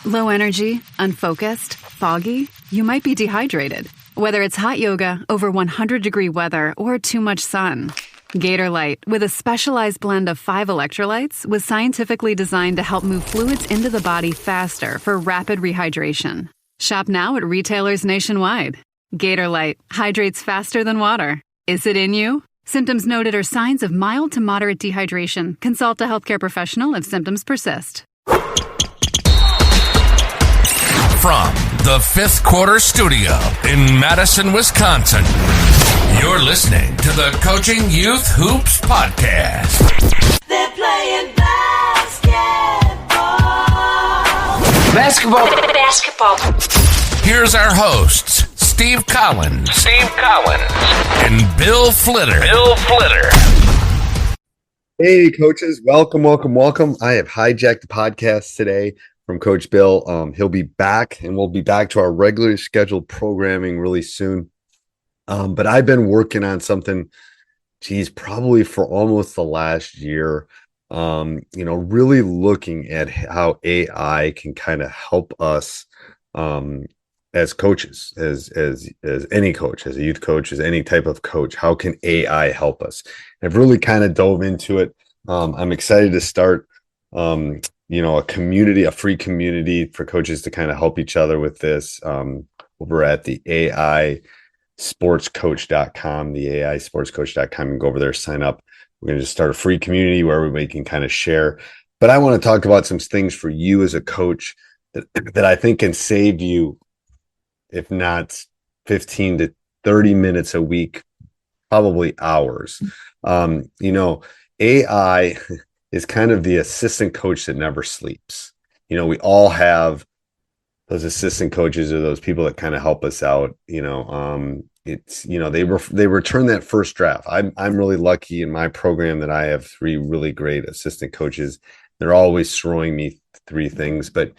Low energy, unfocused, foggy? You might be dehydrated. Whether it's hot yoga, over 100-degree weather, or too much sun. Gator Light, with a specialized blend of 5 electrolytes, was scientifically designed to help move fluids into the body faster for rapid rehydration. Shop now at retailers nationwide. Gator Light hydrates faster than water. Is it in you? Symptoms noted are signs of mild to moderate dehydration. Consult a healthcare professional if symptoms persist. From the Fifth Quarter Studio in Madison, Wisconsin, you're listening to the Coaching Youth Hoops Podcast. They're playing basketball. Here's our hosts, Steve Collins, and Bill Flitter. Hey, coaches. Welcome. I have hijacked the podcast today from Coach Bill. He'll be back, and we'll be back to our regularly scheduled programming really soon. But I've been working on something, probably for almost the last year, really looking at how AI can kind of help us as coaches, as any coach, as a youth coach, as any type of coach. How can AI help us? I've really kind of dove into it. I'm excited to start a community, a free community for coaches to kind of help each other with this over at the AIsportscoach.com, the AIsportscoach.com, and go over there, sign up. We're going to just start a free community where everybody can kind of share. But I want to talk about some things for you as a coach that I think can save you, if not 15 to 30 minutes a week, probably hours. AI is kind of the assistant coach that never sleeps. We all have those assistant coaches or those people that kind of help us out. They return that first draft. I'm really lucky in my program that I have 3 really great assistant coaches. They're always throwing me 3 things, but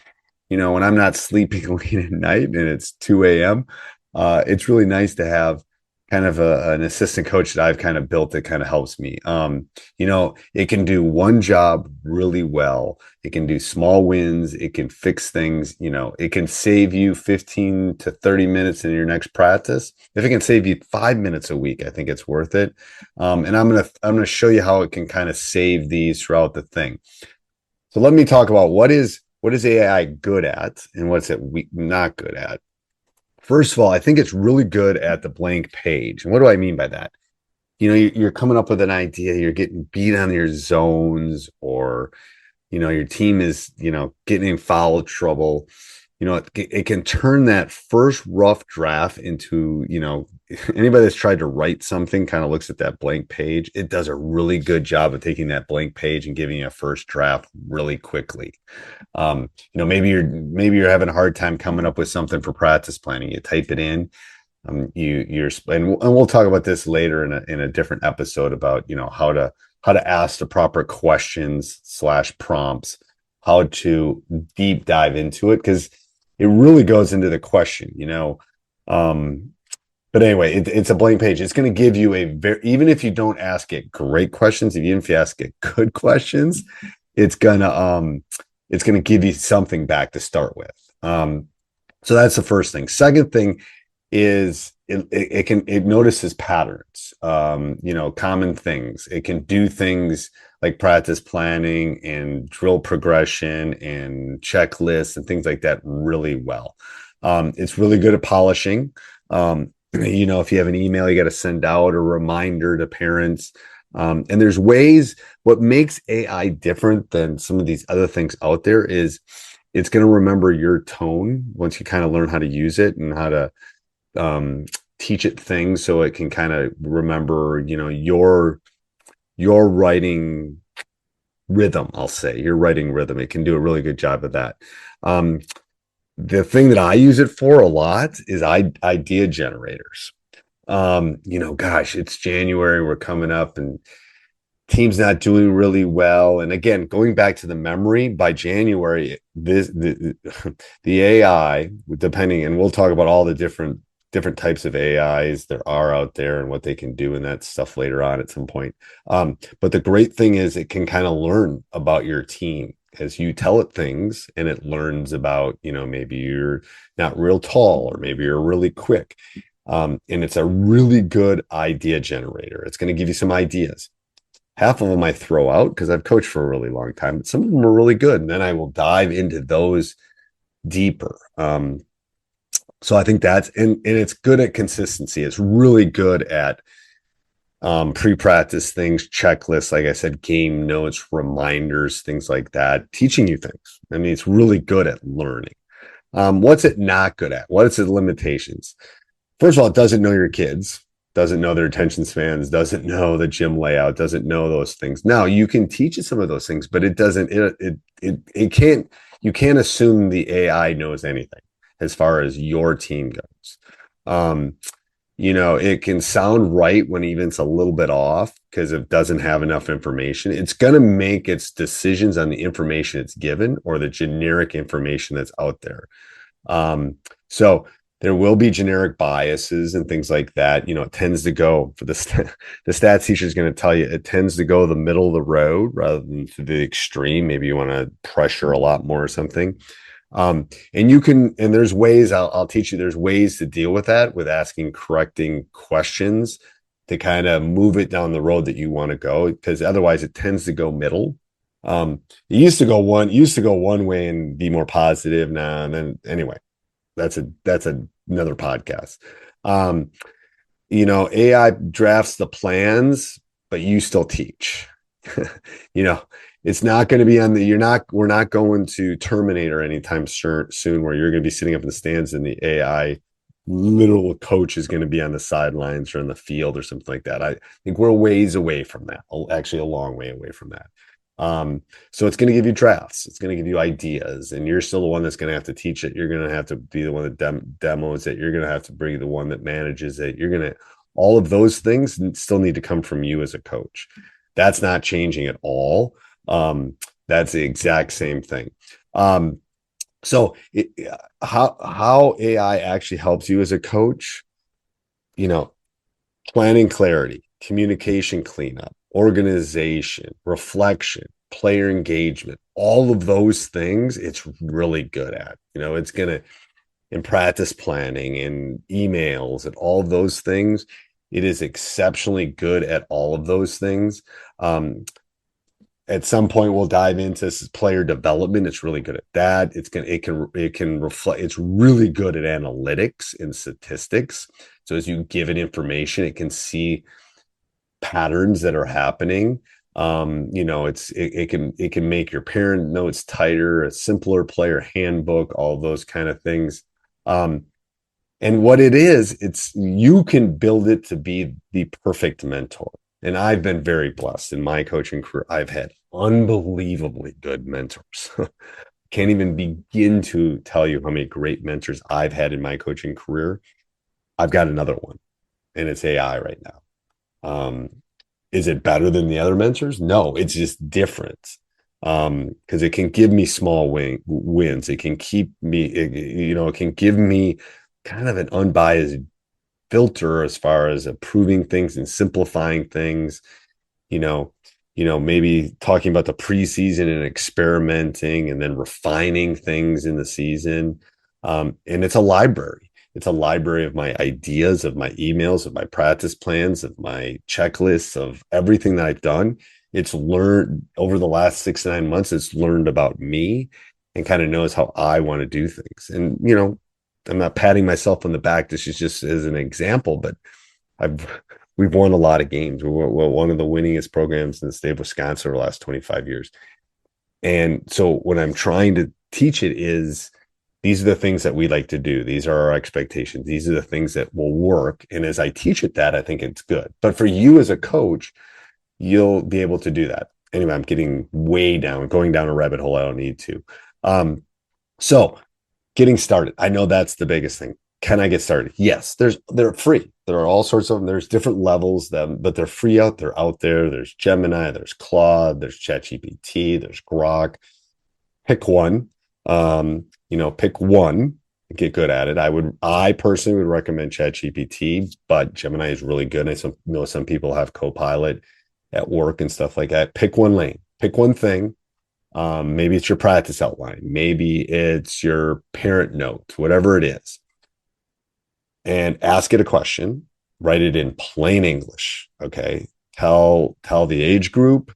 when I'm not sleeping late at night and it's 2 a.m., it's really nice to have kind of an assistant coach that I've kind of built that kind of helps me. It can do one job really well. It can do small wins. It can fix things. It can save you 15 to 30 minutes in your next practice. If it can save you 5 minutes a week, I think it's worth it. And I'm gonna show you how it can kind of save these throughout the thing. So let me talk about what is AI good at and what's it not good at. First of all, I think it's really good at the blank page. And what do I mean by that? You're coming up with an idea, you're getting beat on your zones, or, your team is, getting in foul trouble. It can turn that first rough draft into, anybody that's tried to write something kind of looks at that blank page. It does a really good job of taking that blank page and giving you a first draft really quickly. Maybe you're having a hard time coming up with something for practice planning. You type it in. And we'll talk about this later in a different episode about, how to ask the proper questions / prompts, how to deep dive into it, because it really goes into the question, but anyway, it's a blank page. It's going to give you even if you don't ask it great questions, even if you ask it good questions, it's going to give you something back to start with. So that's the first thing. Second thing is it notices patterns, common things. It can do things like practice planning and drill progression and checklists and things like that really well. It's really good at polishing. If you have an email you got to send out, a reminder to parents. And there's ways. What makes AI different than some of these other things out there is it's going to remember your tone once you kind of learn how to use it and how to teach it things, so it can kind of remember, your writing rhythm. I'll say your writing rhythm. It can do a really good job of that. The thing that I use it for a lot is idea generators. It's January, we're coming up and team's not doing really well. And again, going back to the memory, by January, the AI, depending, and we'll talk about all the different types of AIs there are out there and what they can do and that stuff later on at some point. But the great thing is it can kind of learn about your team. as you tell it things, and it learns about, maybe you're not real tall, or maybe you're really quick. And it's a really good idea generator. It's going to give you some ideas. Half of them I throw out because I've coached for a really long time, but some of them are really good. And then I will dive into those deeper. So I think and it's good at consistency. It's really good at pre-practice things, checklists, like I said, game notes, reminders, things like that, teaching you things. I mean, it's really good at learning. What's it not good at? What is its limitations? First of all, it doesn't know your kids, doesn't know their attention spans, doesn't know the gym layout, doesn't know those things. Now you can teach it some of those things, but it doesn't, it can't, you can't assume the AI knows anything as far as your team goes. It can sound right when even it's a little bit off because it doesn't have enough information. It's going to make its decisions on the information it's given or the generic information that's out there. So there will be generic biases and things like that. It tends to go for the stats teacher is going to tell you it tends to go the middle of the road rather than to the extreme. Maybe you want to pressure a lot more or something. And there's ways I'll teach you, there's ways to deal with that with asking correcting questions to kind of move it down the road that you want to go, because otherwise it tends to go middle. It used to go one way and be more positive now. And then anyway, that's another podcast. AI drafts the plans, but you still teach. It's not going to be we're not going to Terminator anytime soon where you're going to be sitting up in the stands and the AI literal coach is going to be on the sidelines or in the field or something like that. I think we're ways away from that, actually a long way away from that. So it's going to give you drafts. It's going to give you ideas, and you're still the one that's going to have to teach it. You're going to have to be the one that demos it. You're going to have to be the one that manages it. All of those things still need to come from you as a coach. That's not changing at all. That's the exact same thing. So how AI actually helps you as a coach, planning clarity, communication cleanup, organization, reflection, player engagement, all of those things it's really good at. It's going to, in practice planning and emails and all of those things, it is exceptionally good at all of those things. At some point we'll dive into player development. It's really good at that. It can reflect. It's really good at analytics and statistics. So as you give it information, it can see patterns that are happening. It can make your parent notes tighter, a simpler player handbook, all those kind of things. And what it is, you can build it to be the perfect mentor. And I've been very blessed in my coaching career. I've had unbelievably good mentors. Can't even begin to tell you how many great mentors I've had in my coaching career. I've got another one, and it's AI right now. Is it better than the other mentors? No, it's just different. Because it can give me small wins. It can keep me, it can give me kind of an unbiased filter as far as approving things and simplifying things, maybe talking about the preseason and experimenting and then refining things in the season. And it's a library. It's a library of my ideas, of my emails, of my practice plans, of my checklists, of everything that I've done. It's learned over the last 6 to 9 months. It's learned about me and kind of knows how I want to do things. And, I'm not patting myself on the back. This is just as an example, but we've won a lot of games. We're one of the winningest programs in the state of Wisconsin over the last 25 years. And so what I'm trying to teach it is, these are the things that we like to do. These are our expectations. These are the things that will work. And as I teach it that, I think it's good. But for you as a coach, you'll be able to do that. Anyway, I'm getting going down a rabbit hole I don't need to. So getting started. I know that's the biggest thing. Can I get started? Yes, they're free. There are all sorts of them. There's different levels them, but they're free they're out there. There's Gemini, there's Claude, there's ChatGPT, there's Grok. Pick one. Pick one and get good at it. I personally would recommend ChatGPT, but Gemini is really good. I know some people have Copilot at work and stuff like that. Pick one lane, pick one thing. Maybe it's your practice outline. Maybe it's your parent note, whatever it is. And ask it a question, write it in plain English. Okay. Tell the age group,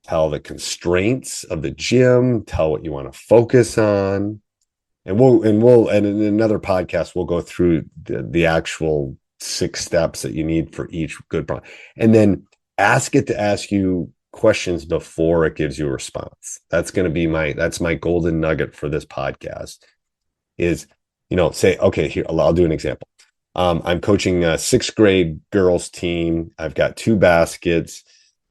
tell the constraints of the gym, tell what you want to focus on. And in another podcast, we'll go through the actual 6 steps that you need for each good problem. And then ask it to ask you questions before it gives you a response. That's going to be that's my golden nugget for this podcast is, say, okay, here, I'll do an example. I'm coaching a 6th grade girls team. I've got 2 baskets.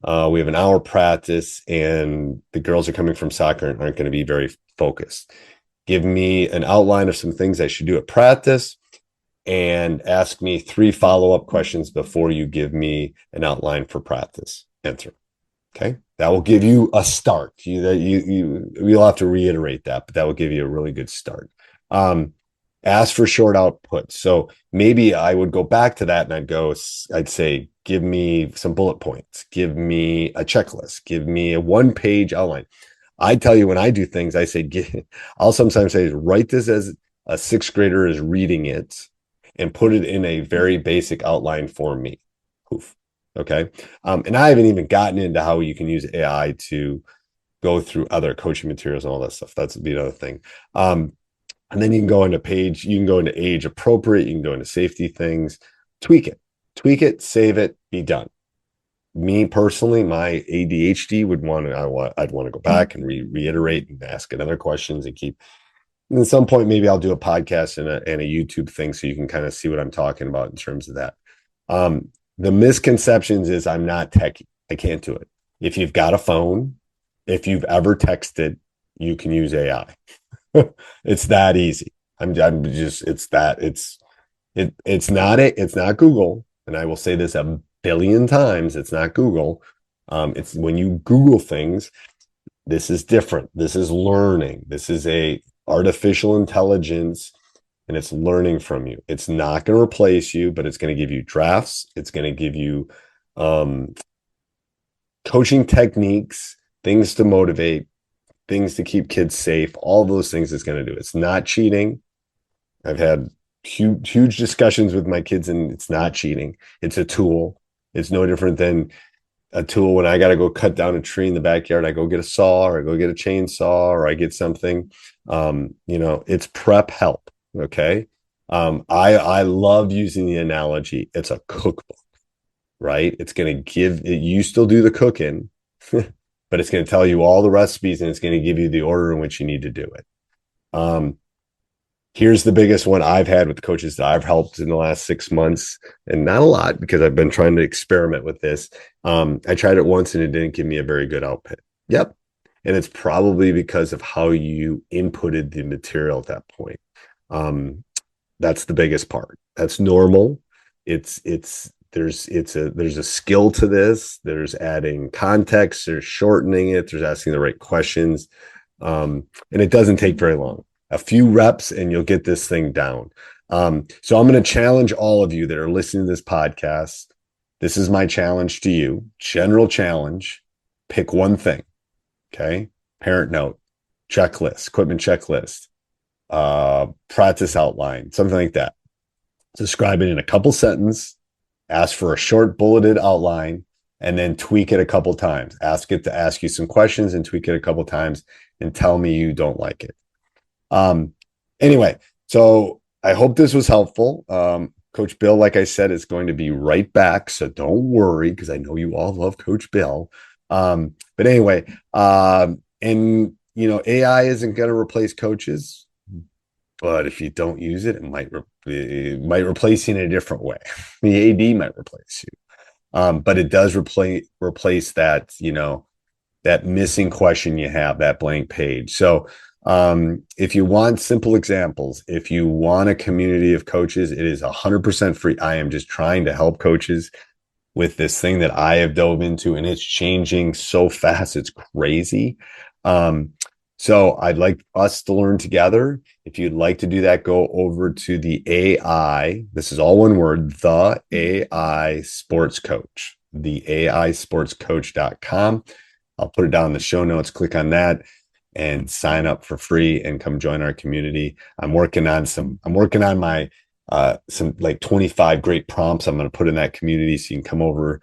We have an hour practice and the girls are coming from soccer and aren't going to be very focused. Give me an outline of some things I should do at practice and ask me 3 follow-up questions before you give me an outline for practice. Enter. Okay. That will give you a start. You'll have to reiterate that, but that will give you a really good start. Ask for short output. So maybe I would go back to that and I'd say, give me some bullet points, give me a checklist, give me a 1-page outline. I tell you, when I do things, I say, I'll sometimes say, write this as a 6th grader is reading it and put it in a very basic outline for me. Poof. Okay. And I haven't even gotten into how you can use AI to go through other coaching materials and all that stuff. That's the other thing. And then you can go into age appropriate, you can go into safety things, tweak it, save it, be done. Me personally, my ADHD I'd want to go back and reiterate and ask another questions and keep. And at some point, maybe I'll do a podcast and a YouTube thing so you can kind of see what I'm talking about in terms of that. The misconceptions is I'm not techie. I can't do it. If you've got a phone, if you've ever texted, you can use AI. It's that easy. It's not Google. And I will say this a billion times. It's not Google. It's when you Google things, this is different. This is learning. This is a artificial intelligence and it's learning from you. It's not going to replace you, but it's going to give you drafts. It's going to give you coaching techniques, things to motivate, things to keep kids safe, all those things it's going to do. It's not cheating. I've had huge discussions with my kids and it's not cheating. It's a tool. It's no different than a tool when I got to go cut down a tree in the backyard. I go get a saw or I go get a chainsaw or I get something. It's prep help. Okay. I love using the analogy. It's a cookbook, right? It's going to give it, you still do the cooking, but it's going to tell you all the recipes and it's going to give you the order in which you need to do it. Here's the biggest one I've had with the coaches that I've helped in the last 6 months, and not a lot because I've been trying to experiment with this. I tried it once and it didn't give me a very good output. Yep. And it's probably because of how you inputted the material at that point. That's the biggest part. That's normal. There's a skill to this. There's adding context, there's shortening it, there's asking the right questions. And it doesn't take very long. A few reps and you'll get this thing down. So I'm going to challenge all of you that are listening to this podcast. This is my challenge to you. General challenge. Pick one thing. Okay. Parent note, checklist, equipment checklist, practice outline, something like that. Describe it in a couple sentences. Ask for a short bulleted outline and then tweak it a couple times. Ask it to ask you some questions and tweak it a couple times and tell me you don't like it. Anyway, so I hope this was helpful. Coach Bill, like I said, is going to be right back. So don't worry, because I know you all love Coach Bill. But anyway, AI isn't going to replace coaches, but if you don't use it, it might replace you in a different way. The AD might replace you. But it does replace that, that missing question you have, that blank page. So if you want simple examples, if you want a community of coaches, it is 100% free. I am just trying to help coaches with this thing that I have dove into, and it's changing so fast. It's crazy. So I'd like us to learn together. If you'd like to do that, go over to the AI. This is all one word, the AI Sports Coach, the AIsportscoach.com. I'll put it down in the show notes. Click on that and sign up for free and come join our community. I'm working on my some like 25 great prompts I'm going to put in that community, so you can come over,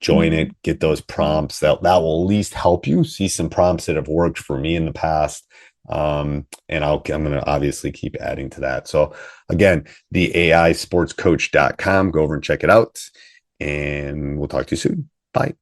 join it, get those prompts. That will at least help you see some prompts that have worked for me in the past. And I'm going to obviously keep adding to that. So again, the AIsportscoach.com, go over and check it out, and we'll talk to you soon. Bye.